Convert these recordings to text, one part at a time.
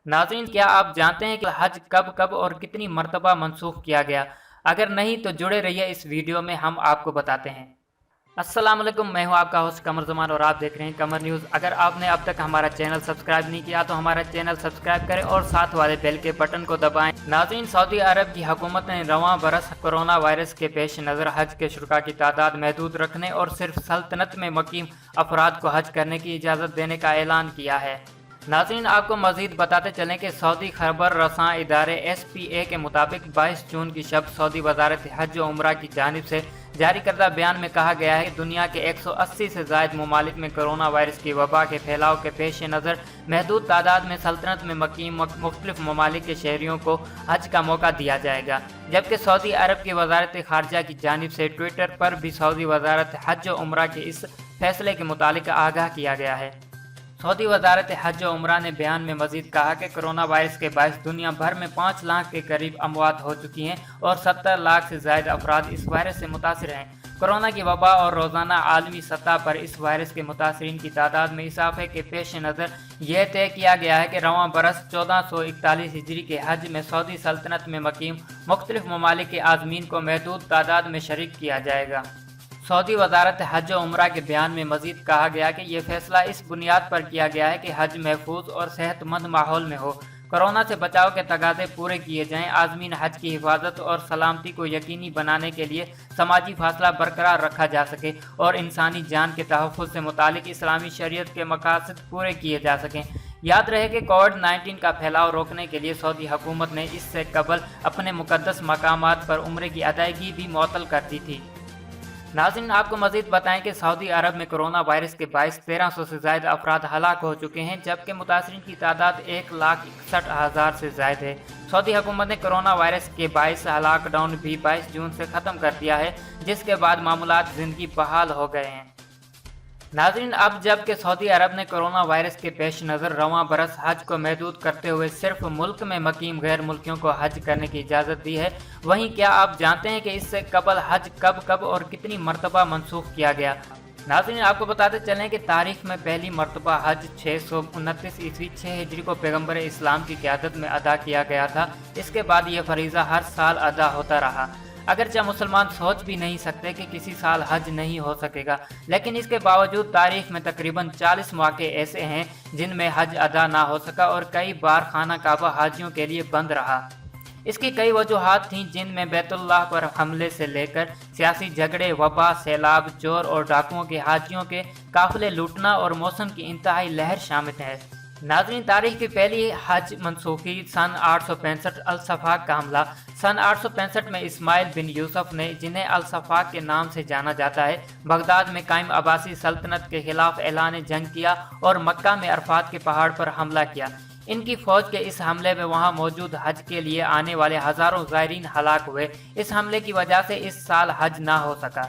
नाज़रीन, क्या आप जानते हैं कि हज कब कब और कितनी मरतबा मनसूख किया गया? अगर नहीं तो जुड़े रहिए इस वीडियो में, हम आपको बताते हैं। अस्सलाम वालेकुम, मैं हूं आपका होस्ट कमर ज़मान और आप देख रहे हैं कमर न्यूज़। अगर आपने अब तक हमारा चैनल सब्सक्राइब नहीं किया तो हमारा चैनल सब्सक्राइब करें और साथ वाले बेल के बटन को दबाएं। नाज़रीन, सऊदी अरब की हुकूमत ने रवां बरस कोरोना वायरस के पेश नज़र हज के शुरका की तादाद महदूद रखने और सिर्फ सल्तनत में मुकीम अफराद को हज करने की इजाज़त देने का ऐलान किया है। नाज़रीन, आपको मज़ीद बताते चलें कि सऊदी खबर रसां इदारे SPA के मुताबिक 22 जून की शब सऊदी वजारत हज और उम्रा की जानिब से जारी करदा बयान में कहा गया है कि दुनिया के 180 से ज़ायद ममालिक में कोरोना वायरस की वबा के फैलाव के पेश नज़र महदूद तादाद में सल्तनत में मकीम मुख्तलिफ ममालिक के शहरियों को हज का मौका दिया जाएगा। जबकि सऊदी अरब की वजारत खारजा की जानिब से ट्विटर पर भी सऊदी वजारत हज और उम्रा के इस फैसले के मुतालिक आगाह किया गया है। सऊदी वजारत हज और उम्रा ने बयान में मजीद कहा कि कोरोना वायरस के बायस दुनिया भर में 5 लाख के करीब अमवात हो चुकी हैं और 70 लाख से ज़ायद अफराद इस वायरस से मुतासर हैं। कोरोना की वबा और रोज़ाना आलमी सतह पर इस वायरस के मुतासरीन की तादाद में इजाफे के पेश नज़र यह तय किया गया है कि रवां बरस 1441 हिजरी के हज में सऊदी सल्तनत में मकीम मुख्तलिफ ममालिक के आज़मीन को महदूद तादाद में शरीक किया जाएगा। सऊदी वजारत हज और उम्रा के बयान में मजीद कहा गया कि यह फैसला इस बुनियाद पर किया गया है कि हज महफूज और सेहतमंद माहौल में हो, कोरोना से बचाव के तगादे पूरे किए जाएं, आज़मीन हज की हिफाजत और सलामती को यकीनी बनाने के लिए समाजी फासला बरकरार रखा जा सके और इंसानी जान के तहफ़्फ़ुज़ से मुतालिक इस्लामी शरीयत के मकासद पूरे किए जा सकें। याद रहे कि कोविड-19 का फैलाव रोकने के लिए सऊदी हुकूमत ने इससे कबल अपने मुक़द्दस मकामात पर उम्रे की अदायगी भी मुअत्तल कर दी थी। नाज़रीन, आपको मज़ीद बताएं कि सऊदी अरब में कोरोना वायरस के बायस 1300 से ज़ायद अफराद हलाक हो चुके हैं, जबकि मुतासरीन की तादाद 1,61,000 से ज़ायद है। सऊदी हुकूमत ने कोरोना वायरस के बायस लॉकडाउन भी 22 जून से ख़त्म कर दिया है, जिसके बाद मामूलात ज़िंदगी बहाल हो गए हैं। नाज़रीन, अब जबकि सऊदी अरब ने कोरोना वायरस के पेश नज़र रवां बरस हज को महदूद करते हुए सिर्फ मुल्क में मकीम गैर मुल्कियों को हज करने की इजाज़त दी है, वहीं क्या आप जानते हैं कि इससे कबल हज कब कब और कितनी मरतबा मनसूख किया गया? नाज़रीन, आपको बताते चलें कि तारीख में पहली मरतबा हज 629 ईस्वी 6 हिजरी को पैगम्बर इस्लाम की क़यादत में अदा किया गया था। इसके बाद यह फरीज़ा हर साल अदा होता रहा। अगरचे मुसलमान सोच भी नहीं सकते कि किसी साल हज नहीं हो सकेगा, लेकिन इसके बावजूद तारीख में तकरीबन 40 मौके ऐसे हैं जिनमें हज अदा ना हो सका और कई बार खाना काबा हाजियों के लिए बंद रहा। इसकी कई वजूहात थीं, जिनमें बैतुल्लाह पर हमले से लेकर सियासी झगड़े, वबा, सैलाब, चोर और डाकुओं के हाजियों के काफिले लूटना और मौसम की इंतहाई लहर शामिल है। नाज़रीन, तारीख की पहली हज मनसूखी सन 865 अल-सफ़ाक का हमला। सन 865 में इस्माइल बिन यूसुफ ने, जिन्हें अल-सफ़ाक के नाम से जाना जाता है, बगदाद में कायम अब्बासी सल्तनत के खिलाफ ऐलान जंग किया और मक्का में अरफात के पहाड़ पर हमला किया। इनकी फौज के इस हमले में वहां मौजूद हज के लिए आने वाले हज़ारों ज़ायरीन हलाक हुए। इस हमले की वजह से इस साल हज ना हो सका।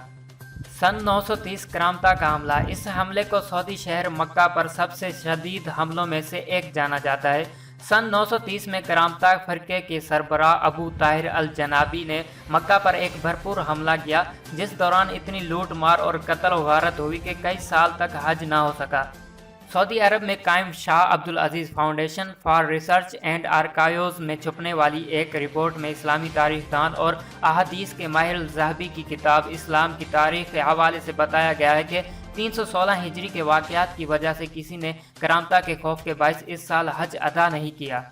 सन 930 करामता का हमला। इस हमले को सऊदी शहर मक्का पर सबसे शदीद हमलों में से एक जाना जाता है। सन 930 में करामता फ़िरके के सरबराह अबू ताहिर अल जनाबी ने मक्का पर एक भरपूर हमला किया, जिस दौरान इतनी लूट मार और कत्ल व गारत हुई कि कई साल तक हज ना हो सका। सऊदी अरब में कायम शाह अब्दुल अजीज़ foundation for research and archives में छुपने वाली एक रिपोर्ट में इस्लामी तारीखदान और अहादीस के माहिर ज़हबी की किताब इस्लाम की तारीख के हवाले से बताया गया है कि 316 हिजरी के वाक़यात की वजह से किसी ने करामता के खौफ के बायस इस साल हज अदा नहीं किया।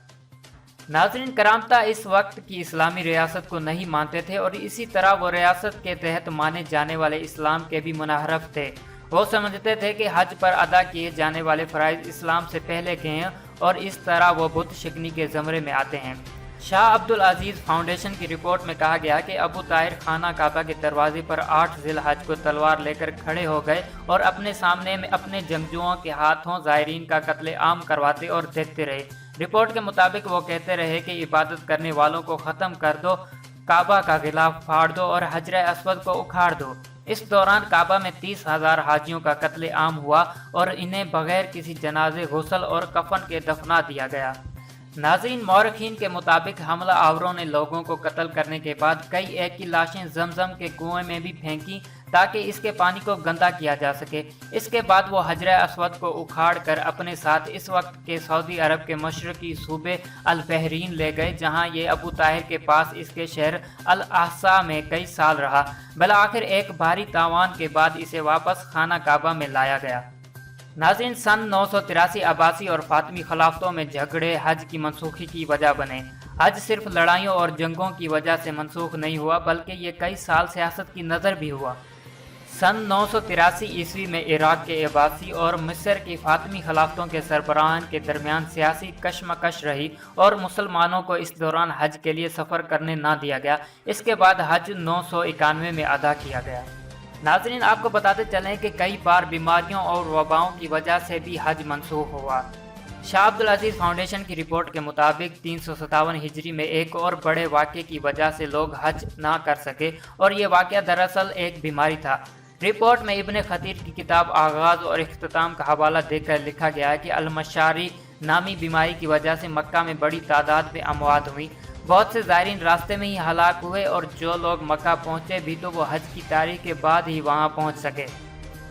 नाज़रीन, करामता इस वक्त की इस्लामी रियासत को नहीं मानते थे और इसी तरह वो रियासत के तहत माने जाने वाले इस्लाम के भी मुनाहरफ थे। वो समझते थे कि हज पर अदा किए जाने वाले फ़राइज़ इस्लाम से पहले के हैं और इस तरह वो बुत शिकनी के ज़मरे में आते हैं। शाह अब्दुल अजीज़ फाउंडेशन की रिपोर्ट में कहा गया कि अबू ताहिर खाना काबा के दरवाजे पर 8 ज़िलहज को तलवार लेकर खड़े हो गए और अपने सामने में अपने जंगजुओं के हाथों ज़ायरीन का कत्ले आम करवाते और देखते रहे। रिपोर्ट के मुताबिक वो कहते रहे कि इबादत करने वालों को ख़त्म कर दो, काबा का गिलाफ फाड़ दो और हजर अस्वद को उखाड़ दो। इस दौरान काबा में 30,000 हाजियों का कत्ले आम हुआ और इन्हें बगैर किसी जनाजे, गुस्ल और कफन के दफना दिया गया। नाज़रीन, मौरखीन के मुताबिक हमला आवरों ने लोगों को कत्ल करने के बाद कई एक की लाशें जमजम के कुएं में भी फेंकी ताकि इसके पानी को गंदा किया जा सके। इसके बाद वो हजर अस्वद को उखाड़ कर अपने साथ इस वक्त के सऊदी अरब के मशरकी सूबे अल बहरीन ले गए, जहां ये अबू ताहिर के पास इसके शहर अल अहसा में कई साल रहा। भला आखिर एक भारी तावान के बाद इसे वापस खाना काबा में लाया गया। नाज़रीन, सन 983 अब्बासी और फातिमी खिलाफतों में झगड़े हज की मनसूखी की वजह बने। हज सिर्फ लड़ाइयों और जंगों की वजह से मनसूख नहीं हुआ, बल्कि ये कई साल सियासत की नज़र भी हुआ। सन 983 ईस्वी में इराक के अब्बासी और मिस्र की फातिमी खिलाफतों के सरबराहान के दरमियान सियासी कशमकश रही और मुसलमानों को इस दौरान हज के लिए सफ़र करने ना दिया गया। इसके बाद हज 991 में अदा किया गया। नाज़रीन, आपको बताते चलें कि कई बार बीमारियों और वबाओं की वजह से भी हज मनसूख हुआ। शाह अब्दुल अजीज़ फाउंडेशन की रिपोर्ट के मुताबिक 357 हिजरी में एक और बड़े वाक़े की वजह से लोग हज ना कर सके, और ये वाक़या दरअसल एक बीमारी था। रिपोर्ट में इब्न खतीर की किताब आगाज़ और इख्तिताम का हवाला देकर लिखा गया है कि अल-मशारी नामी बीमारी की वजह से मक्का में बड़ी तादाद में अमवात हुई। बहुत से ज़ायरीन रास्ते में ही हलाक हुए, और जो लोग मक्का पहुँचे भी तो वो हज की तारीख के बाद ही वहाँ पहुँच सके।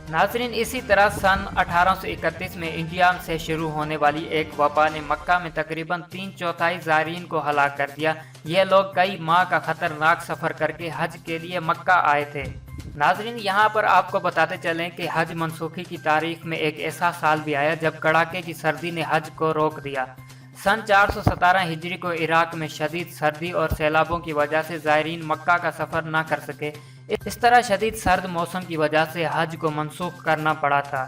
नाज़रीन, इसी तरह सन 1831 में इंडिया से शुरू होने वाली एक वबा ने मक्का में तकरीबन 3/4 ज़ायरीन को हलाक कर दिया। ये लोग कई माह का ख़तरनाक सफ़र करके हज के लिए मक्का आए थे। नाज़रीन, यहाँ पर आपको बताते चलें कि हज मनसूखी की तारीख में एक ऐसा साल भी आया जब कड़ाके की सर्दी ने हज को रोक दिया। सन 417 हिजरी को इराक में शदीद सर्दी और सैलाबों की वजह से ज़ायरीन मक्का का सफ़र ना कर सके। इस तरह शदीद सर्द मौसम की वजह से हज को मनसूख करना पड़ा था।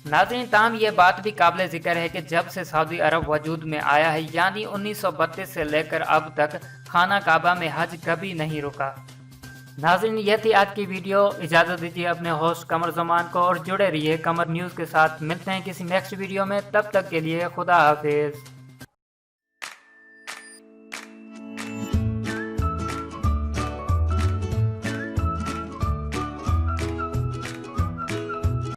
नाज़रीन, ताहम ये बात भी काबिल ज़िक्र है कि जब से सऊदी अरब वजूद में आया है, यानी 1932 से लेकर अब तक खाना काबा में हज कभी नहीं रुका। नाज़रीन, यह थी आज की वीडियो। इजाज़त दीजिए अपने होस्ट कमर ज़मान को, और जुड़े रहिए कमर न्यूज़ के साथ। मिलते हैं किसी नेक्स्ट वीडियो में, तब तक के लिए खुदा हाफिज़।